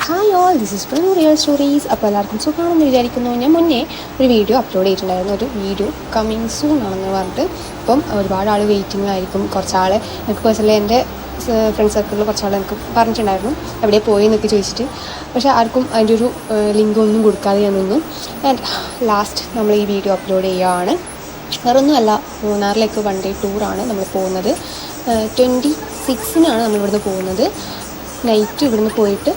Hi all, this is from real stories. അപ്പോൾ എല്ലാവർക്കും സുഖമാണെന്ന് വിചാരിക്കുന്നു. ഞാൻ മുന്നേ ഒരു വീഡിയോ അപ്ലോഡ് ചെയ്തിട്ടുണ്ടായിരുന്നു, ഒരു വീഡിയോ കമ്മിങ് സൂൺ ആണെന്ന് പറഞ്ഞിട്ട്. അപ്പം ഒരുപാട് ആൾ വെയിറ്റിംഗ് ആയിരിക്കും. കുറച്ചാൾ എനിക്ക് പേഴ്സണലി എൻ്റെ ഫ്രണ്ട് സർക്കിളിൽ കുറച്ചാൾ എനിക്ക് പറഞ്ഞിട്ടുണ്ടായിരുന്നു എവിടെ പോയി എന്നൊക്കെ ചോദിച്ചിട്ട്. പക്ഷേ ആർക്കും അതിൻ്റെ ഒരു ലിങ്ക് ഒന്നും കൊടുക്കാതെ ഞാൻ നിന്നു. ആൻഡ് ലാസ്റ്റ് നമ്മൾ ഈ വീഡിയോ അപ്ലോഡ് ചെയ്യുകയാണ്. വേറൊന്നുമല്ല, മൂന്നാറിലേക്ക് വൺ ഡേ ടൂറാണ് നമ്മൾ പോകുന്നത്. 26-നാണ് നമ്മളിവിടുന്ന് പോകുന്നത്. നൈറ്റ് ഇവിടുന്ന് പോയിട്ട്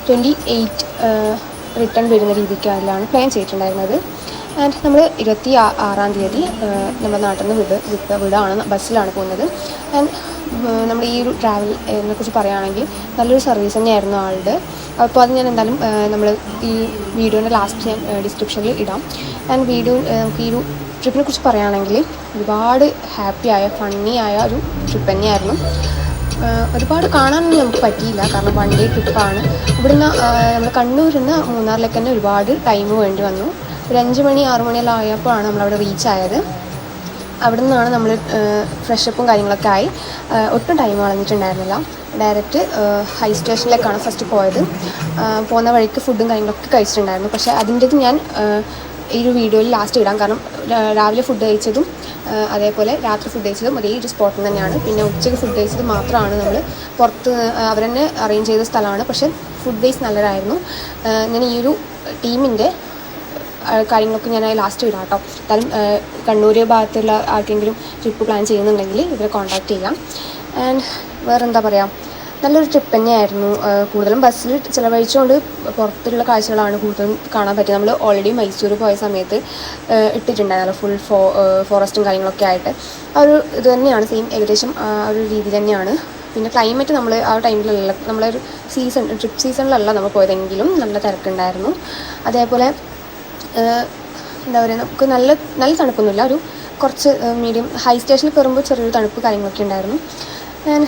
28 റിട്ടേൺ വരുന്ന രീതിക്കാണ് പ്ലാൻ ചെയ്തിട്ടുണ്ടായിരുന്നത്. ആൻഡ് നമ്മൾ 26-ാം തീയതി നമ്മുടെ നാട്ടിൽ നിന്ന് വിടാണ്, ബസ്സിലാണ് പോകുന്നത്. ആൻഡ് നമ്മൾ ഈ ഒരു ട്രാവലിനെ കുറിച്ച് പറയുകയാണെങ്കിൽ നല്ലൊരു സർവീസ് തന്നെയായിരുന്നു ആളുടെ. അപ്പോൾ അത് ഞാൻ എന്തായാലും നമ്മൾ ഈ വീഡിയോൻ്റെ ലാസ്റ്റ് ഞാൻ ഡിസ്ക്രിപ്ഷനിൽ ഇടാം. ആൻഡ് വീഡിയോ നമുക്ക് ഈ ഒരു ട്രിപ്പിനെ കുറിച്ച് പറയുകയാണെങ്കിൽ ഒരുപാട് ഹാപ്പിയായ ഫണ്ണിയായ ഒരു ട്രിപ്പ് തന്നെയായിരുന്നു. ഒരുപാട് കാണാനൊന്നും നമുക്ക് പറ്റിയില്ല, കാരണം വൺ ഡേ ട്രിപ്പാണ്. ഇവിടുന്ന് നമ്മൾ കണ്ണൂരിൽ നിന്ന് മൂന്നാറിലേക്ക് തന്നെ ഒരുപാട് ടൈം വേണ്ടി വന്നു. ഒരു 5 മണി 6 മണിയെല്ലാം ആയപ്പോഴാണ് നമ്മളവിടെ റീച്ച് ആയത്. അവിടെ നിന്നാണ് നമ്മൾ ഫ്രഷപ്പും കാര്യങ്ങളൊക്കെ ആയി. ഒട്ടും ടൈം കളഞ്ഞിട്ടുണ്ടായിരുന്നില്ല. ഡയറക്റ്റ് ഹൈ സ്റ്റേഷനിലേക്കാണ് ഫസ്റ്റ് പോയത്. പോകുന്ന വഴിക്ക് ഫുഡും കാര്യങ്ങളൊക്കെ കഴിച്ചിട്ടുണ്ടായിരുന്നു. പക്ഷേ അതിൻ്റെത് ഞാൻ ഈ ഒരു വീഡിയോയിൽ ലാസ്റ്റ് ഇടാം, കാരണം രാവിലെ ഫുഡ് കഴിച്ചതും അതേപോലെ രാത്രി ഫുഡ് കഴിച്ചതും ഒരേ ഒരു സ്പോട്ടിൽ തന്നെയാണ്. പിന്നെ ഉച്ചയ്ക്ക് ഫുഡ് കഴിച്ചത് മാത്രമാണ് നമ്മൾ പുറത്ത് അവർ തന്നെ അറേഞ്ച് ചെയ്ത സ്ഥലമാണ്. പക്ഷേ ഫുഡ് വൈസ് നല്ലതായിരുന്നു. ഞാൻ ഈ ഒരു ടീമിൻ്റെ കാര്യങ്ങളൊക്കെ ഞാൻ ലാസ്റ്റ് ഇടാം കേട്ടോ. എന്തായാലും കണ്ണൂർ ഭാഗത്തുള്ള ആർക്കെങ്കിലും ട്രിപ്പ് പ്ലാൻ ചെയ്യുന്നുണ്ടെങ്കിൽ ഇവരെ കോൺടാക്റ്റ് ചെയ്യാം. ആൻഡ് വേറെന്താ പറയുക, നല്ലൊരു ട്രിപ്പ് തന്നെയായിരുന്നു. കൂടുതലും ബസ്സിൽ ചിലവഴിച്ചുകൊണ്ട് പുറത്തുള്ള കാഴ്ചകളാണ് കൂടുതലും കാണാൻ പറ്റിയത്. നമ്മൾ ഓൾറെഡി മൈസൂർ പോയ സമയത്ത് ഇട്ടിട്ടുണ്ടായിരുന്നല്ലോ, ഫുൾ ഫോറസ്റ്റും കാര്യങ്ങളൊക്കെ ആയിട്ട്. ആ ഒരു ഇത് തന്നെയാണ്, സെയിം ഏകദേശം ആ ഒരു രീതി തന്നെയാണ്. പിന്നെ ക്ലൈമറ്റ് നമ്മൾ ആ ടൈമിലല്ല, നമ്മളൊരു ട്രിപ്പ് സീസണിലല്ല നമ്മൾ പോയതെങ്കിലും നല്ല തിരക്കുണ്ടായിരുന്നു. അതേപോലെ എന്താ പറയുക, നമുക്ക് നല്ല തണുപ്പൊന്നുമില്ല, ഒരു കുറച്ച് മീഡിയം. ഹൈ സ്റ്റേഷനിൽ കയറുമ്പോൾ ചെറിയൊരു തണുപ്പ് കാര്യങ്ങളൊക്കെ ഉണ്ടായിരുന്നു. ഞാൻ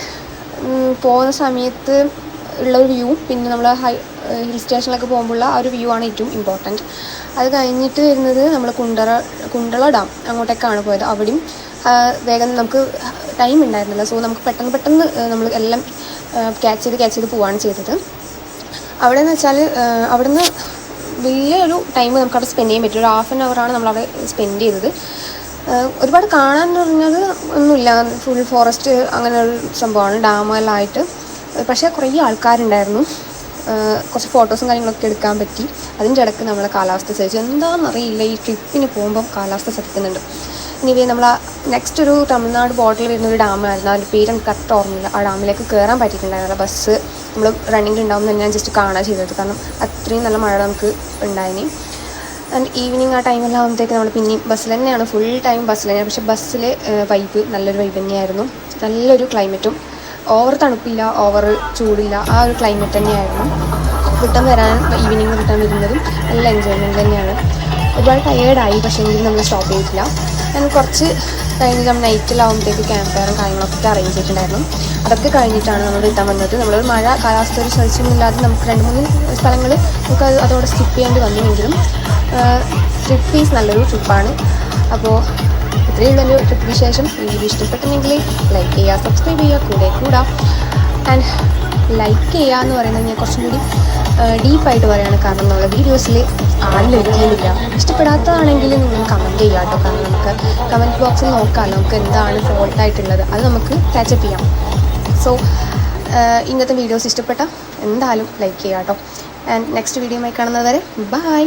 പോകുന്ന സമയത്ത് ഉള്ളൊരു വ്യൂ, പിന്നെ നമ്മൾ ഹിൽ സ്റ്റേഷനിലൊക്കെ പോകുമ്പോഴുള്ള ആ ഒരു വ്യൂ ആണ് ഏറ്റവും ഇമ്പോർട്ടൻറ്റ്. അത് കഴിഞ്ഞിട്ട് വരുന്നത് നമ്മൾ കുണ്ടള ഡാം, അങ്ങോട്ടേക്കാണ് പോയത്. അവിടെയും വേഗം നമുക്ക് ടൈം ഉണ്ടായിരുന്നില്ല. സോ നമുക്ക് പെട്ടെന്ന് നമ്മൾ എല്ലാം ക്യാച്ച് ചെയ്ത് പോവുകയാണ് ചെയ്തത്. അവിടെ എന്ന് വെച്ചാൽ അവിടുന്ന് വലിയൊരു ടൈം നമുക്കവിടെ സ്പെൻഡ് ചെയ്യാൻ പറ്റും. ഒരു ½ ആൻ അവറാണ് നമ്മളവിടെ സ്പെൻഡ് ചെയ്തത്. ഒരുപാട് കാണാമെന്ന് പറഞ്ഞത് ഒന്നുമില്ല, ഫുൾ ഫോറസ്റ്റ് അങ്ങനെ ഒരു സംഭവമാണ്, ഡാമെല്ലാമായിട്ട്. പക്ഷേ കുറേ ആൾക്കാരുണ്ടായിരുന്നു. കുറച്ച് ഫോട്ടോസും കാര്യങ്ങളൊക്കെ എടുക്കാൻ പറ്റി. അതിൻ്റെ ഇടയ്ക്ക് നമ്മളെ കാലാവസ്ഥ സഹിച്ചു. എന്താണെന്നറിയില്ല, ഈ ട്രിപ്പിന് പോകുമ്പം കാലാവസ്ഥ സഹിക്കുന്നുണ്ട്. ഇനി നമ്മൾ നെക്സ്റ്റ് ഒരു തമിഴ്നാട് ബോർഡറിൽ വരുന്നൊരു ഡാമായിരുന്നു, അതിൻ്റെ പേര് എനിക്ക് കറക്റ്റ് ഓർമ്മയില്ല. ആ ഡാമിലേക്ക് കയറാൻ പറ്റിയിട്ടുണ്ടായിരുന്നില്ല. ബസ് നമ്മൾ റണ്ണിങ്ങിൽ ഉണ്ടാകുമ്പോൾ തന്നെ ഞാൻ ജസ്റ്റ് കാണാൻ ചെയ്തത്, കാരണം അത്രയും നല്ല മഴ നമുക്ക് ഉണ്ടായിനി. ആൻഡ് ഈവനിങ് ആ ടൈമെല്ലാം ആകുമ്പോഴത്തേക്ക് നമ്മൾ പിന്നെയും ബസ്സിൽ തന്നെയാണ്, ഫുൾ ടൈം ബസ്സിൽ തന്നെയാണ്. പക്ഷേ ബസ്സിലെ വൈബ് നല്ലൊരു വൈബ് തന്നെയായിരുന്നു. നല്ലൊരു ക്ലൈമറ്റും, ഓവർ തണുപ്പില്ല, ഓവർ ചൂടില്ല, ആ ഒരു ക്ലൈമറ്റ് തന്നെയായിരുന്നു. റിട്ടേൺ ഈവനിങ് റിട്ടേൺ വരുന്നതും നല്ല എൻജോയ്മെൻറ്റ് തന്നെയാണ്. ഒരുപാട് ടയേർഡായി, പക്ഷേ എങ്കിലും നമ്മൾ സ്റ്റോപ്പ് ചെയ്തിട്ടില്ല. ഞാൻ കുറച്ച് കഴിഞ്ഞ് നമ്മൾ നൈറ്റിലാവുമ്പോഴത്തേക്ക് ക്യാമ്പ് ഫയറും കാര്യങ്ങളൊക്കെ അറേഞ്ച് ചെയ്തിട്ടുണ്ടായിരുന്നു. അതൊക്കെ കഴിഞ്ഞിട്ടാണ് നമ്മൾ റിട്ടേൺ വന്നത്. നമ്മളൊരു മഴ കാലാവസ്ഥ ഒരു സഹിച്ചൊന്നുമില്ലാതെ നമുക്ക് 2-3 സ്ഥലങ്ങൾ നമുക്ക് അതോടെ സ്കിപ്പ് ചെയ്യേണ്ടി വന്നുവെങ്കിലും ട്രിപ്പ് ഈസ് നല്ലൊരു ട്രിപ്പാണ്. അപ്പോൾ ഇത്രയേ ഉള്ളൊരു ട്രിപ്പിന് ശേഷം വീഡിയോ ഇഷ്ടപ്പെട്ടെങ്കിൽ ലൈക്ക് ചെയ്യുക, സബ്സ്ക്രൈബ് ചെയ്യുക, കൂടാ. ആൻഡ് ലൈക്ക് ചെയ്യുക എന്ന് പറയുന്നത് ഞാൻ കുറച്ചും കൂടി ഡീപ്പായിട്ട് പറയുകയാണ്, കാരണം എന്നുള്ള വീഡിയോസിൽ ആരും ലൈക്ക് ചെയ്യുന്നില്ല. ഇഷ്ടപ്പെടാത്തതാണെങ്കിൽ നിങ്ങൾ കമൻറ്റ് ചെയ്യുക കേട്ടോ, കാരണം നമുക്ക് കമൻറ്റ് ബോക്സിൽ നോക്കാമല്ലോ നമുക്ക് എന്താണ് ഫോൾട്ടായിട്ടുള്ളത്, അത് നമുക്ക് ക്യാച്ചപ്പ് ചെയ്യാം. സോ ഇന്നത്തെ വീഡിയോസ് ഇഷ്ടപ്പെട്ട എന്തായാലും ലൈക്ക് ചെയ്യുക കേട്ടോ. ആൻഡ് നെക്സ്റ്റ് വീഡിയോയുമായി കാണുന്നത് വരെ ബൈ.